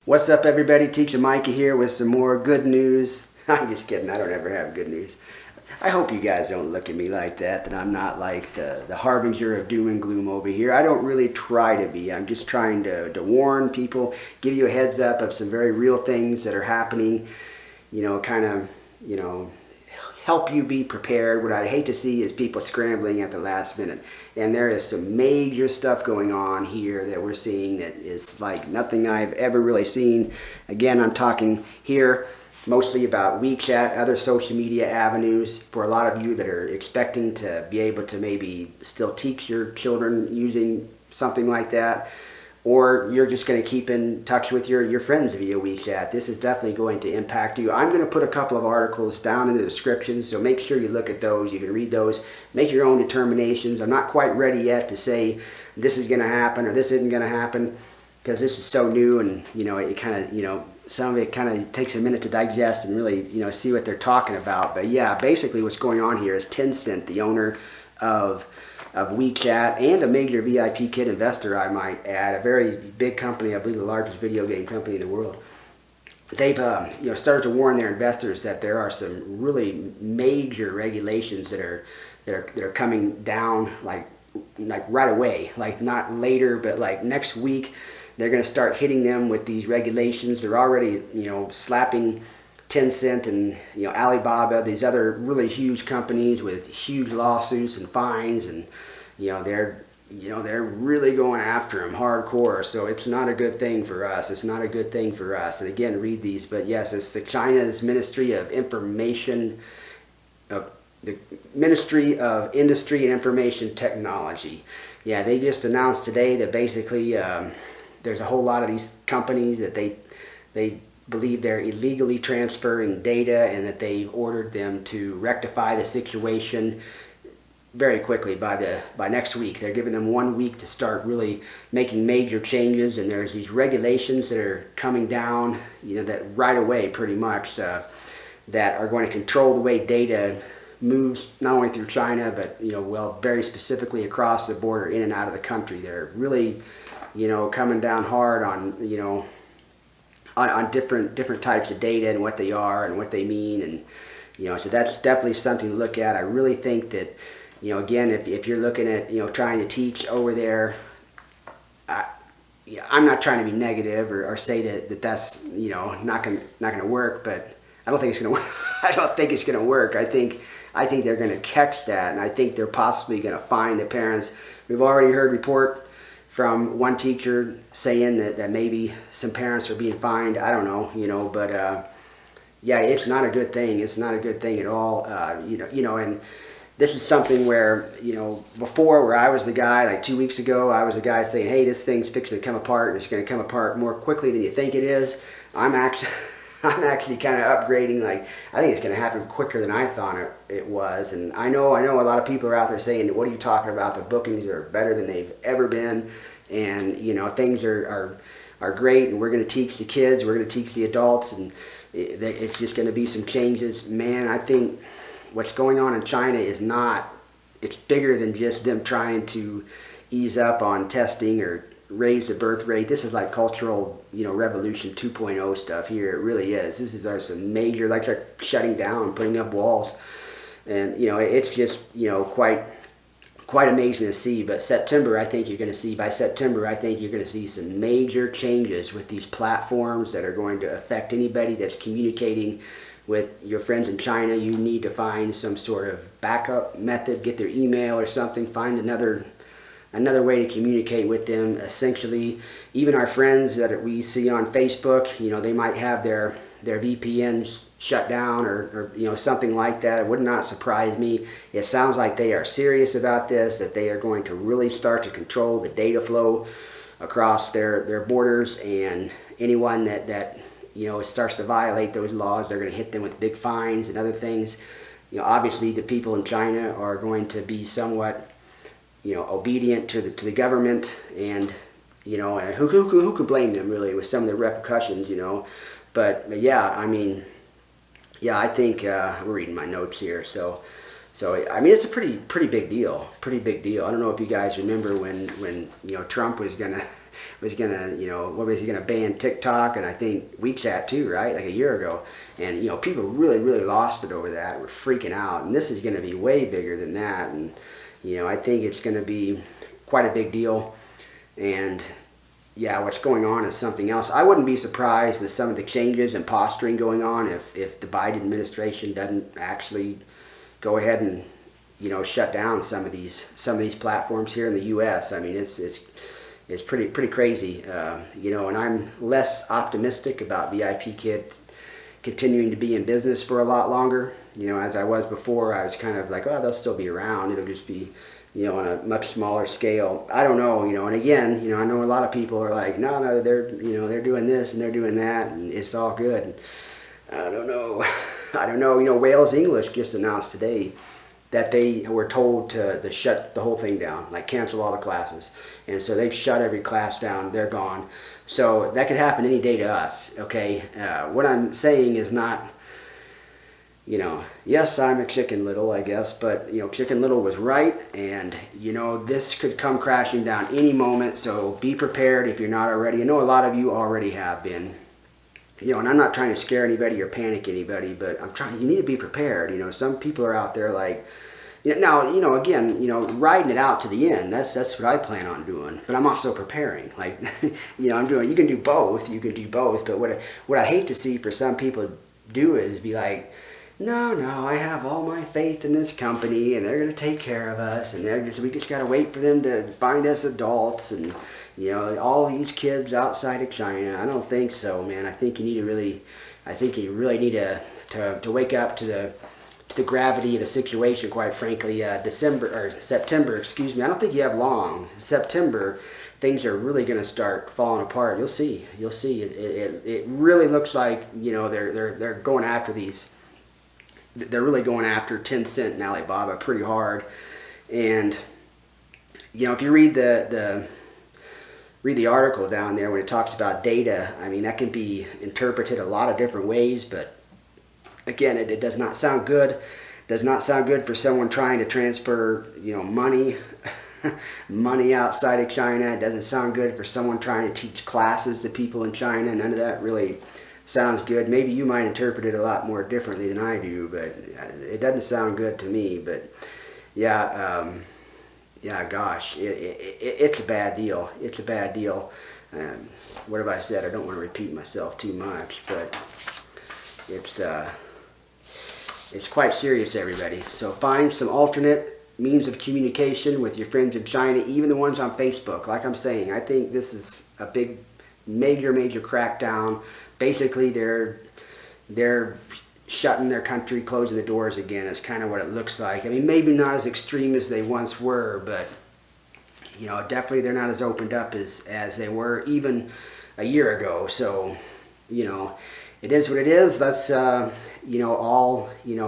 What's up, everybody? Teacher Mikey here with some more good news. I'm just kidding. I don't ever have good news. I hope you guys don't look at me like that I'm not like the harbinger of doom and gloom over here. I don't really try to be. I'm just trying to warn people, give you a heads up of some very real things that are happening, kind of, help you be prepared. What I hate to see is people scrambling at the last minute. And there is some major stuff going on here that we're seeing that is like nothing I've ever really seen. Again, I'm talking here mostly about Wechat, other social media avenues. For a lot of you that are expecting to be able to maybe still teach your children using something like that, or you're just going to keep in touch with your friends via Wechat, this is definitely going to impact you. I'm going to put a couple of articles down in the description, so make sure you look at those. You can read those, make your own determinations. I'm not quite ready yet to say this is going to happen or this isn't going to happen, because this is so new, and it kind of, some of it kind of takes a minute to digest and really, see what they're talking about. But yeah, basically what's going on here is Tencent, the owner of Wechat and a major VIPKid investor, I might add, a very big company, I believe the largest video game company in the world. They've started to warn their investors that there are some really major regulations that are coming down like right away, like not later, but like next week. They're going to start hitting them with these regulations. They're already slapping Tencent and Alibaba, these other really huge companies with huge lawsuits and fines, and they're really going after them hardcore. So it's not a good thing for us. It's not a good thing for us. And again, read these. But yes, it's the China's Ministry of Information, the Ministry of Industry and Information Technology. Yeah, they just announced today that basically there's a whole lot of these companies that they believe they're illegally transferring data, and that they've ordered them to rectify the situation very quickly by next week. They're giving them 1 week to start really making major changes, and there's these regulations that are coming down, that right away pretty much that are going to control the way data moves, not only through China, but very specifically across the border, in and out of the country. They're really coming down hard on on different types of data and what they are and what they mean, and so that's definitely something to look at. I really think that again, if you're looking at trying to teach over there, I'm not trying to be negative or say that's not gonna work, but I don't think it's gonna work. I don't think it's gonna work. I think they're gonna catch that, and I think they're possibly gonna fine the parents. We've already heard report from one teacher saying that maybe some parents are being fined. I don't know, but yeah, it's not a good thing. It's not a good thing at all. And this is something where, before, where I was the guy, like 2 weeks ago, I was the guy saying, hey, this thing's fixing to come apart, and it's going to come apart more quickly than you think it is. I'm actually kind of upgrading. Like, I think it's going to happen quicker than I thought it was. And I know a lot of people are out there saying, what are you talking about? The bookings are better than they've ever been. And, things are great. And we're going to teach the kids. We're going to teach the adults. And it's just going to be some changes. Man, I think what's going on in China is it's bigger than just them trying to ease up on testing or raise the birth rate. This is like cultural, revolution 2.0 stuff here. It really is. This is some major, like they're shutting down, putting up walls, and it's just quite amazing to see. But September, I think you're going to see. By September, I think you're going to see some major changes with these platforms that are going to affect anybody that's communicating with your friends in China. You need to find some sort of backup method, get their email or something, find another way to communicate with them. Essentially, even our friends that we see on Facebook, they might have their VPNs shut down or something like that. It would not surprise me. It sounds like they are serious about this, that they are going to really start to control the data flow across their borders, and anyone that starts to violate those laws, they're going to hit them with big fines and other things. Obviously the people in China are going to be somewhat obedient to the government, and who could blame them really with some of the repercussions, but yeah, I mean, yeah, I think we're reading my notes here, so So I mean, it's a pretty big deal. Pretty big deal. I don't know if you guys remember when Trump was gonna what was he gonna ban TikTok and I think WeChat too, right? Like a year ago, and people really lost it over that. We're freaking out, and this is gonna be way bigger than that. And I think it's gonna be quite a big deal. And yeah, what's going on is something else. I wouldn't be surprised with some of the changes and posturing going on if the Biden administration doesn't actually go ahead and shut down some of these platforms here in the U.S. I mean, it's pretty crazy, and I'm less optimistic about VIPKid continuing to be in business for a lot longer. As I was before, I was kind of like, oh, they'll still be around. It'll just be on a much smaller scale. I don't know, and again, I know a lot of people are like, no, they're doing this and they're doing that, and it's all good. And I don't know. Wales English just announced today that they were told to shut the whole thing down, like cancel all the classes. And so they've shut every class down. They're gone. So that could happen any day to us, okay? What I'm saying is not, yes, I'm a Chicken Little, I guess, but, Chicken Little was right, and, this could come crashing down any moment, so be prepared if you're not already. I know a lot of you already have been. And I'm not trying to scare anybody or panic anybody, but you need to be prepared. Some people are out there like, now, again, riding it out to the end, that's what I plan on doing, but I'm also preparing. Like, you can do both, but what I hate to see for some people do is be like, no, I have all my faith in this company, and they're going to take care of us, and we just got to wait for them to find us adults, and, all these kids outside of China. I don't think so, man. I think you really need to wake up to the gravity of the situation, quite frankly. September, excuse me. I don't think you have long. September, things are really going to start falling apart. You'll see. It really looks like, they're going after these. They're really going after Tencent and Alibaba pretty hard. And, if you read the article down there when it talks about data, I mean, that can be interpreted a lot of different ways, but again, it does not sound good. It does not sound good for someone trying to transfer, money outside of China. It doesn't sound good for someone trying to teach classes to people in China. None of that really sounds good. Maybe you might interpret it a lot more differently than I do, but it doesn't sound good to me. But yeah, gosh, it's a bad deal. It's a bad deal. What have I said? I don't want to repeat myself too much, but it's quite serious, everybody. So find some alternate means of communication with your friends in China, even the ones on Facebook. Like I'm saying, I think this is a big, major crackdown. Basically, they're shutting their country, closing the doors again. Is kind of what it looks like. I mean, maybe not as extreme as they once were, but definitely they're not as opened up as they were even a year ago. So, it is what it is. Let's all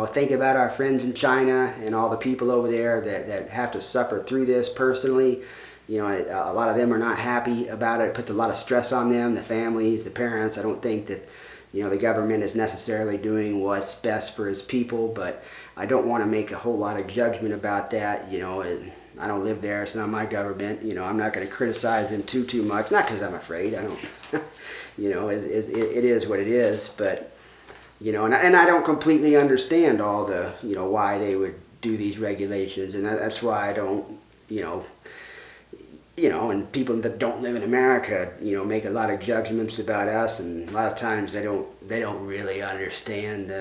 think about our friends in China and all the people over there that have to suffer through this personally. A lot of them are not happy about it. It puts a lot of stress on them, the families, the parents. I don't think that, the government is necessarily doing what's best for its people, but I don't want to make a whole lot of judgment about that. I don't live there. It's not my government. I'm not going to criticize them too much. Not because I'm afraid. I don't, it is what it is, but, and I don't completely understand all the, why they would do these regulations, and that's why I don't, and people that don't live in America, make a lot of judgments about us, and a lot of times they don't really understand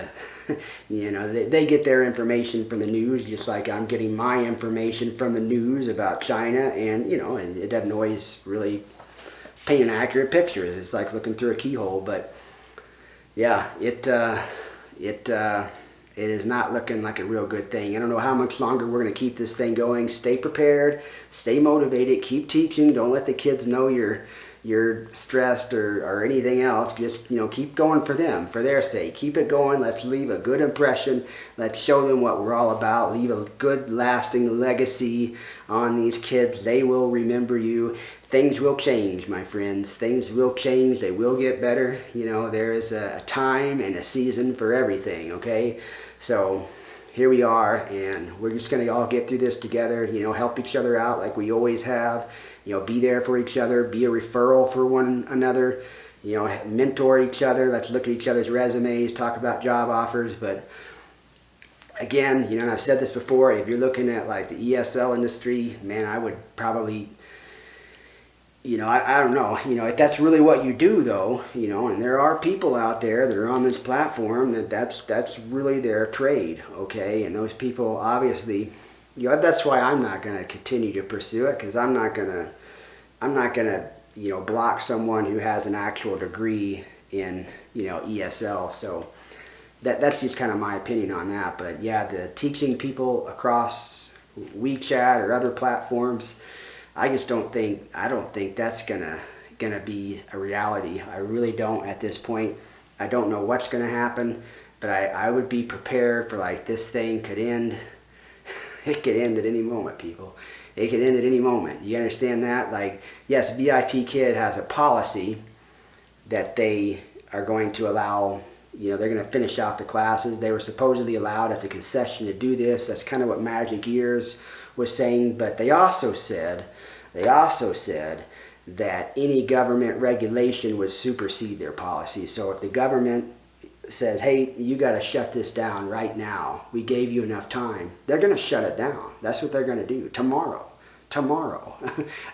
they get their information from the news, just like I'm getting my information from the news about China, and and it doesn't always really paint an accurate picture. It's like looking through a keyhole, but yeah, it is not looking like a real good thing. I don't know how much longer we're going to keep this thing going. Stay prepared, stay motivated, keep teaching. Don't let the kids know you're stressed or anything else. Just, keep going for them, for their sake. Keep it going. Let's leave a good impression. Let's show them what we're all about. Leave a good, lasting legacy on these kids. They will remember you. Things will change, my friends. Things will change. They will get better. There is a time and a season for everything, okay? So, here we are, and we're just going to all get through this together, you know, help each other out like we always have, you know, be there for each other, be a referral for one another, you know, mentor each other. Let's look at each other's resumes, talk about job offers. But again, you know, and I've said this before, if you're looking at like the ESL industry, man, I would probably, you know, I don't know, you know, if that's really what you do though, you know, and there are people out there that are on this platform that's really their trade, okay? And those people obviously, you know, that's why I'm not going to continue to pursue it, because I'm not going to, you know, block someone who has an actual degree in, you know, ESL. So that's just kind of my opinion on that. But yeah, the teaching people across WeChat or other platforms, I don't think that's gonna be a reality. I really don't at this point. I don't know what's gonna happen, but I would be prepared for, like, this thing could end. It could end at any moment, people. It could end at any moment. You understand that? Like, yes, VIPKid has a policy that they are going to allow, you know, they're going to finish out the classes. They were supposedly allowed as a concession to do this. That's kind of what Magic Ears was saying. But they also said that any government regulation would supersede their policy. So if the government says, hey, you got to shut this down right now, we gave you enough time, they're going to shut it down. That's what they're going to do tomorrow.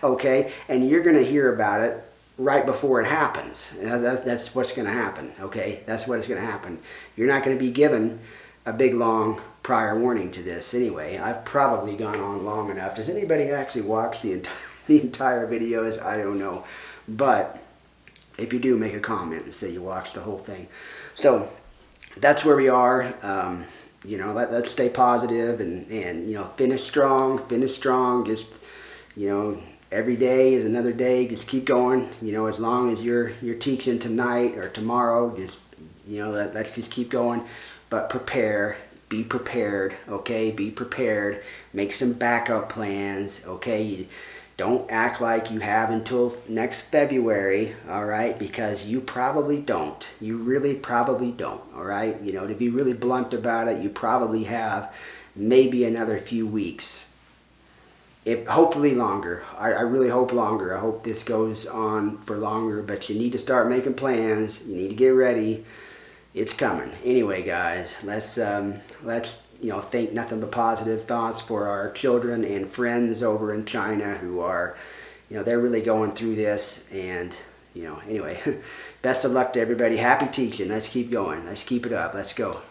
Okay? And you're going to hear about it right before it happens. That's what's going to happen, okay? That's what is going to happen. You're not going to be given a big, long prior warning to this anyway. I've probably gone on long enough. Does anybody actually watch the entire videos? I don't know. But if you do, make a comment and say you watched the whole thing. So that's where we are. You know, let's stay positive and you know, finish strong. Just, you know, every day is another day. Just keep going. You know, as long as you're teaching tonight or tomorrow, just, you know, let's just keep going. But prepare. Be prepared. Okay, be prepared. Make some backup plans. Okay, don't act like you have until next February. All right, because you probably don't. You really probably don't. All right, you know, to be really blunt about it, you probably have maybe another few weeks. Hopefully longer. I really hope longer. I hope this goes on for longer, but you need to start making plans. You need to get ready. It's coming. Anyway, guys, let's you know, think nothing but positive thoughts for our children and friends over in China who are, you know, they're really going through this. And, you know, anyway, best of luck to everybody. Happy teaching. Let's keep going. Let's keep it up. Let's go.